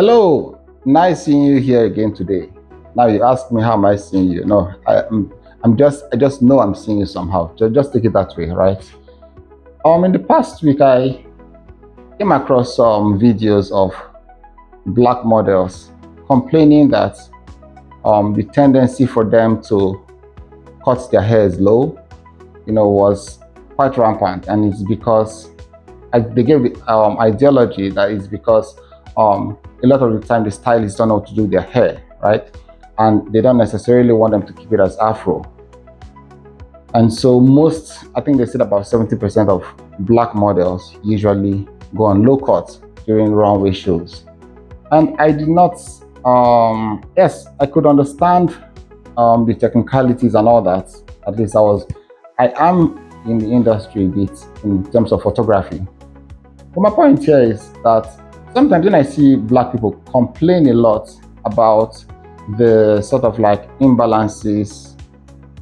Hello, nice seeing you here again today. Now you ask me how am I seeing you? No, I just know I'm seeing you somehow. Just take it that way, right? In the past week I came across some videos of black models complaining that the tendency for them to cut their hair is low, was quite rampant, and it's because they gave the ideology that is because a lot of the time the stylists don't know how to do their hair, right? And they don't necessarily want them to keep it as afro. And so I think they said about 70% of black models usually go on low cut during runway shows. And I did not, yes, I could understand the technicalities and all that. At least I am in the industry a bit in terms of photography. But my point here is that sometimes when I see black people complain a lot about the sort of like imbalances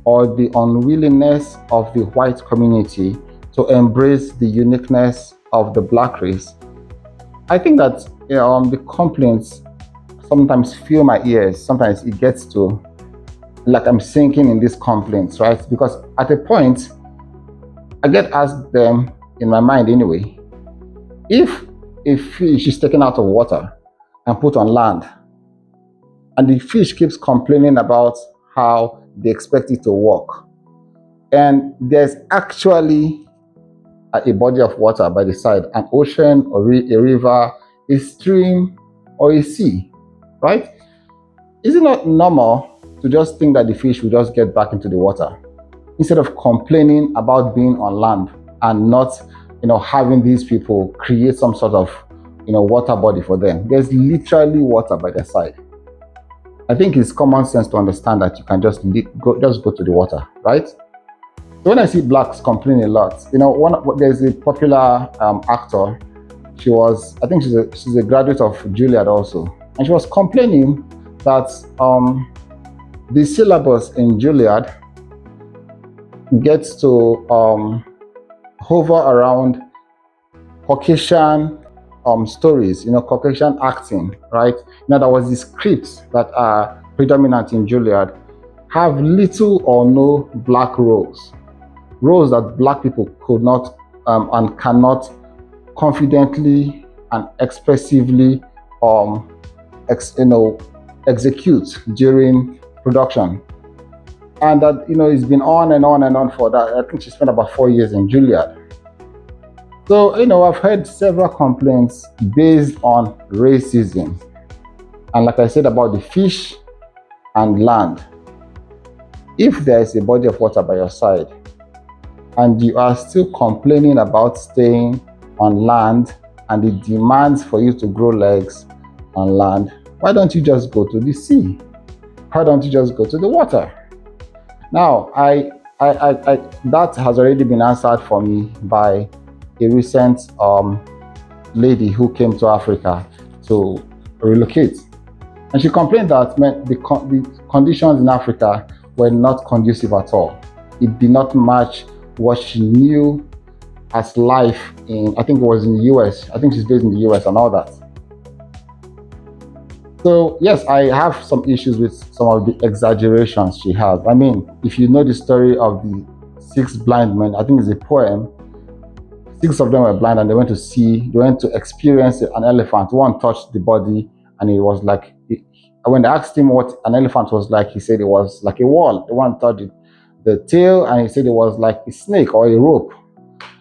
or the unwillingness of the white community to embrace the uniqueness of the black race, I think that the complaints sometimes fill my ears. Sometimes it gets to like I'm sinking in these complaints, right? Because at a point, I get asked them in my mind anyway, if a fish is taken out of water and put on land, and the fish keeps complaining about how they expect it to work, and there's actually a body of water by the side, an ocean or a river, a stream or a sea, right? Is it not normal to just think that the fish will just get back into the water instead of complaining about being on land and not having these people create some sort of water body for them? There's literally water by their side. I think it's common sense to understand that you can just go to the water, right? So when I see blacks complain a lot, there's a popular actor. I think she's a graduate of Juilliard also, and she was complaining that the syllabus in Juilliard gets to hover around Caucasian stories, Caucasian acting, right? In other words, the scripts that are predominant in Juilliard have little or no black roles that black people could not and cannot confidently and expressively execute during production. And that it's been on and on and on for that. I think she spent about 4 years in Juilliard. So I've heard several complaints based on racism, and like I said about the fish and land. If there is a body of water by your side and you are still complaining about staying on land and the demands for you to grow legs on land, why don't you just go to the sea? Why don't you just go to the water? Now, that has already been answered for me by a recent lady who came to Africa to relocate. And she complained that the conditions in Africa were not conducive at all. It did not match what she knew as life I think it was in the US. I think she's based in the US and all that. So yes, I have some issues with some of the exaggerations she has. I mean, if you know the story of the 6 blind men, I think it's a poem. 6 of them were blind and they went to experience an elephant. One touched the body and it was like, when they asked him what an elephant was like, he said it was like a wall. The one touched the tail and he said it was like a snake or a rope,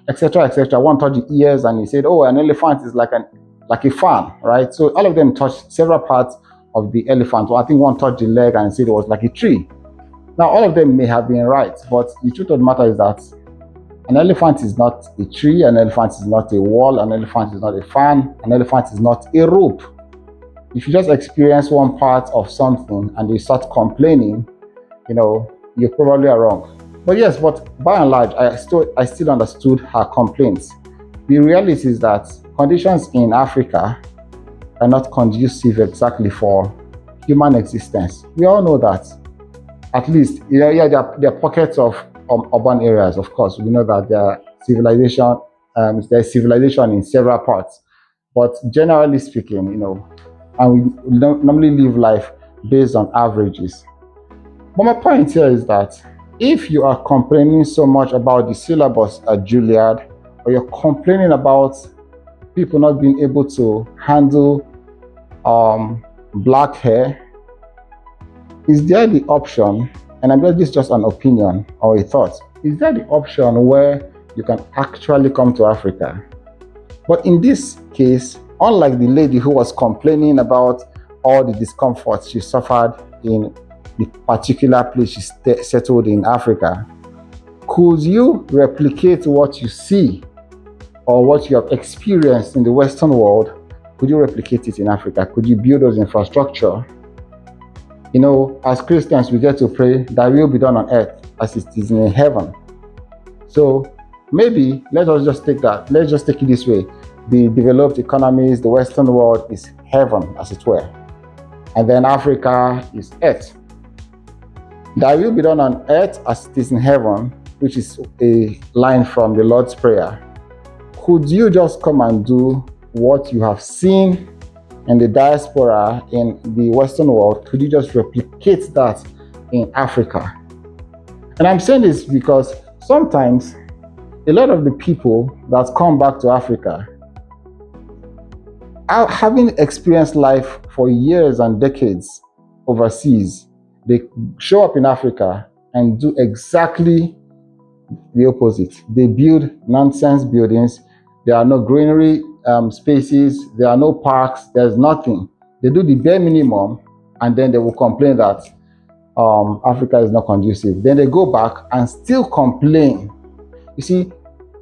etc., etc. One touched the ears and he said, oh, an elephant is like a fan, right? So all of them touched several parts of the elephant. Well, I think one touched the leg and said it was like a tree. Now, all of them may have been right, but the truth of the matter is that an elephant is not a tree, an elephant is not a wall, an elephant is not a fan, an elephant is not a rope. If you just experience one part of something and you start complaining, you probably are wrong. But yes, by and large, I still understood her complaints. The reality is that conditions in Africa are not conducive exactly for human existence. We all know that. At least, there are pockets of urban areas, of course. We know that there's civilization in several parts. But generally speaking, and we normally live life based on averages. But my point here is that if you are complaining so much about the syllabus at Juilliard, or you're complaining about people not being able to handle black hair, is there the option, and this is just an opinion or a thought, is there the option where you can actually come to Africa? But in this case, unlike the lady who was complaining about all the discomforts she suffered in the particular place she settled in Africa, could you replicate what you see or what you have experienced in the Western world? Could you replicate it in Africa? Could you build those infrastructure? As Christians, we get to pray, thy will be done on earth as it is in heaven. So maybe let us just take that. Let's just take it this way. The developed economies, the Western world is heaven, as it were. And then Africa is earth. Thy will be done on earth as it is in heaven, which is a line from the Lord's Prayer. Could you just come and do what you have seen in the diaspora in the Western world? Could you just replicate that in Africa? And I'm saying this because sometimes a lot of the people that come back to Africa, having experienced life for years and decades overseas, they show up in Africa and do exactly the opposite. They build nonsense buildings. There are no greenery spaces. There are no parks. There's nothing. They do the bare minimum, and then they will complain that Africa is not conducive. Then they go back and still complain. You see,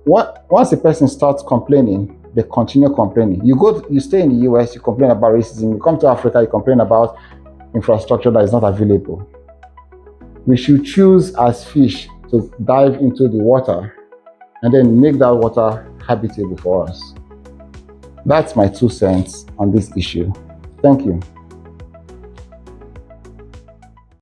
once a person starts complaining, they continue complaining. You stay in the US, you complain about racism. You come to Africa, you complain about infrastructure that is not available. We should choose as fish to dive into the water and then make that water habitable for us. That's my 2 cents on this issue. Thank you.